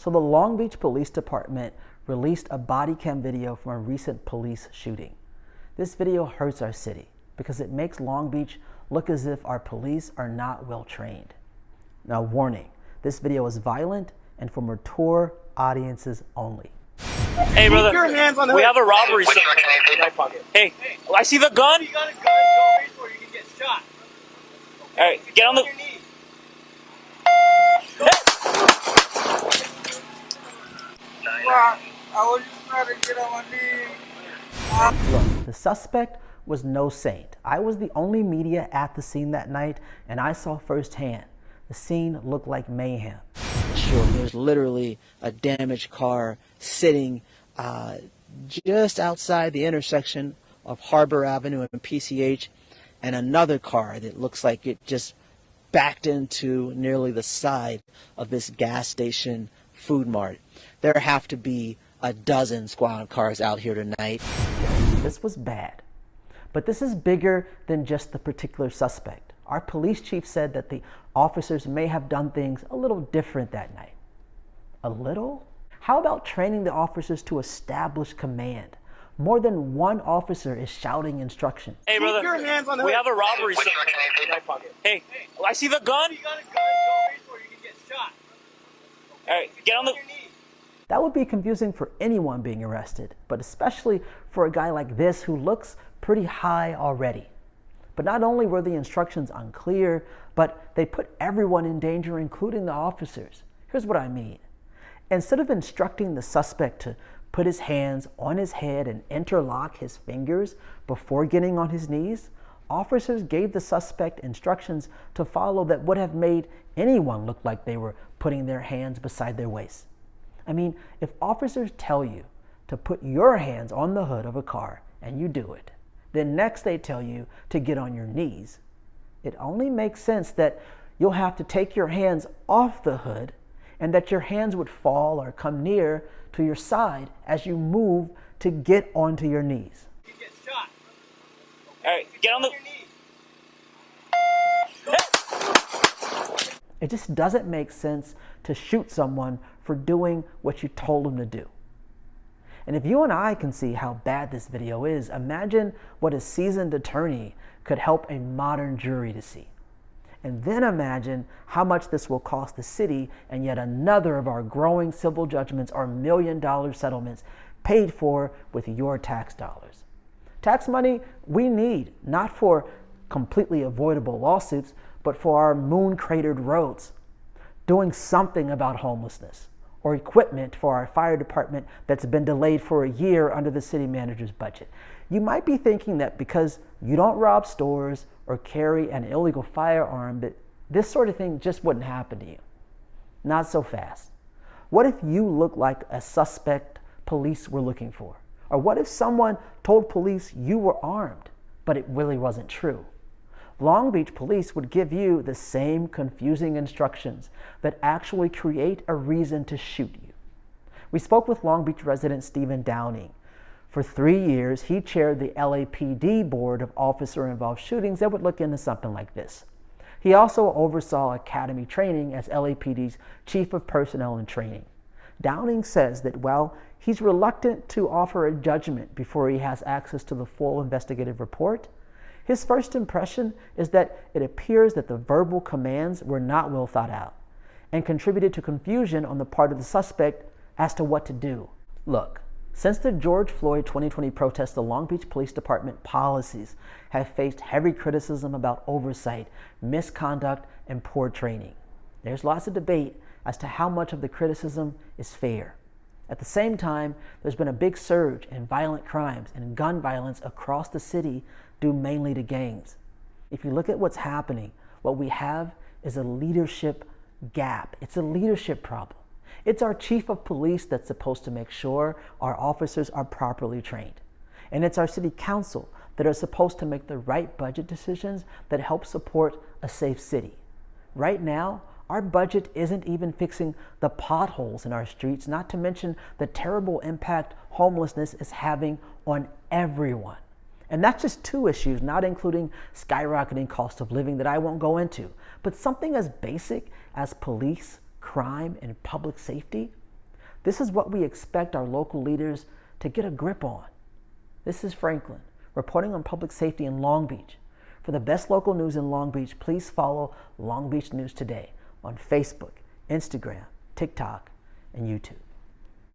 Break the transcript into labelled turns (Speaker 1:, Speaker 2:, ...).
Speaker 1: So the Long Beach Police Department released a body cam video from a recent police shooting. This video hurts our city because it makes Long Beach look as if our police are not well trained. Now warning, this video is violent and for mature audiences only.
Speaker 2: Hey brother,
Speaker 3: keep your hands on the
Speaker 2: we
Speaker 3: hood.
Speaker 2: have a robbery.
Speaker 3: In my pocket.
Speaker 2: Hey, I see the gun.
Speaker 3: You got a gun, don't reach for it, you can get shot.
Speaker 2: All right, get on the.
Speaker 3: Your knees. I was just trying to get on my knees.
Speaker 1: Look, the suspect was no saint. I was the only media at the scene that night, and I saw firsthand. The scene looked like mayhem.
Speaker 4: Sure, there's literally a damaged car sitting just outside the intersection of Harbor Avenue and PCH, and another car that looks like it just backed into nearly the side of this gas station food mart. There have to be a dozen squad cars out here tonight.
Speaker 1: This was bad. But this is bigger than just the particular suspect. Our police chief said that the officers may have done things a little different that night. A little? How about training the officers to establish command? More than one officer is shouting instructions.
Speaker 2: Hey brother,
Speaker 3: Keep your hands on the
Speaker 2: we
Speaker 3: hood.
Speaker 2: have a robbery.
Speaker 3: In my pocket.
Speaker 2: Hey, I see the gun.
Speaker 3: You got a gun, don't reach for it, you can get shot.
Speaker 2: All right, get on the.
Speaker 3: Your knees.
Speaker 1: That would be confusing for anyone being arrested, but especially for a guy like this who looks pretty high already. But not only were the instructions unclear, but they put everyone in danger, including the officers. Here's what I mean. Instead of instructing the suspect to put his hands on his head and interlock his fingers before getting on his knees, officers gave the suspect instructions to follow that would have made anyone look like they were putting their hands beside their waist. I mean, if officers tell you to put your hands on the hood of a car and you do it, then next they tell you to get on your knees, it only makes sense that you'll have to take your hands off the hood and that your hands would fall or come near to your side as you move to get onto your knees.
Speaker 3: You can get shot.
Speaker 2: All right, get on the.
Speaker 3: Your knees.
Speaker 1: It just doesn't make sense to shoot someone for doing what you told them to do. And if you and I can see how bad this video is, imagine what a seasoned attorney could help a modern jury to see. And then imagine how much this will cost the city and yet another of our growing civil judgments or million-dollar settlements paid for with your tax dollars. Tax money we need, not for completely avoidable lawsuits, but for our moon-cratered roads, doing something about homelessness, or equipment for our fire department that's been delayed for a year under the city manager's budget. You might be thinking that because you don't rob stores or carry an illegal firearm, that this sort of thing just wouldn't happen to you. Not so fast. What if you look like a suspect police were looking for? Or what if someone told police you were armed, but it really wasn't true? Long Beach police would give you the same confusing instructions that actually create a reason to shoot you. We spoke with Long Beach resident Stephen Downing. For 3 years, he chaired the LAPD board of officer-involved shootings that would look into something like this. He also oversaw academy training as LAPD's chief of personnel and training. Downing says that while he's reluctant to offer a judgment before he has access to the full investigative report, his first impression is that it appears that the verbal commands were not well thought out and contributed to confusion on the part of the suspect as to what to do. Look, since the George Floyd 2020 protests, the Long Beach Police Department policies have faced heavy criticism about oversight, misconduct, and poor training. There's lots of debate as to how much of the criticism is fair. At the same time, there's been a big surge in violent crimes and gun violence across the city due mainly to gangs. If you look at what's happening, what we have is a leadership gap. It's a leadership problem. It's our chief of police that's supposed to make sure our officers are properly trained. And it's our city council that are supposed to make the right budget decisions that help support a safe city. Right now, our budget isn't even fixing the potholes in our streets, not to mention the terrible impact homelessness is having on everyone. And that's just two issues, not including skyrocketing cost of living that I won't go into. But something as basic as police, crime, and public safety, This is what we expect our local leaders to get a grip on. This is Franklin, reporting on public safety in Long Beach. For the best local news in Long Beach, please follow Long Beach News Today on Facebook, Instagram, TikTok, and YouTube.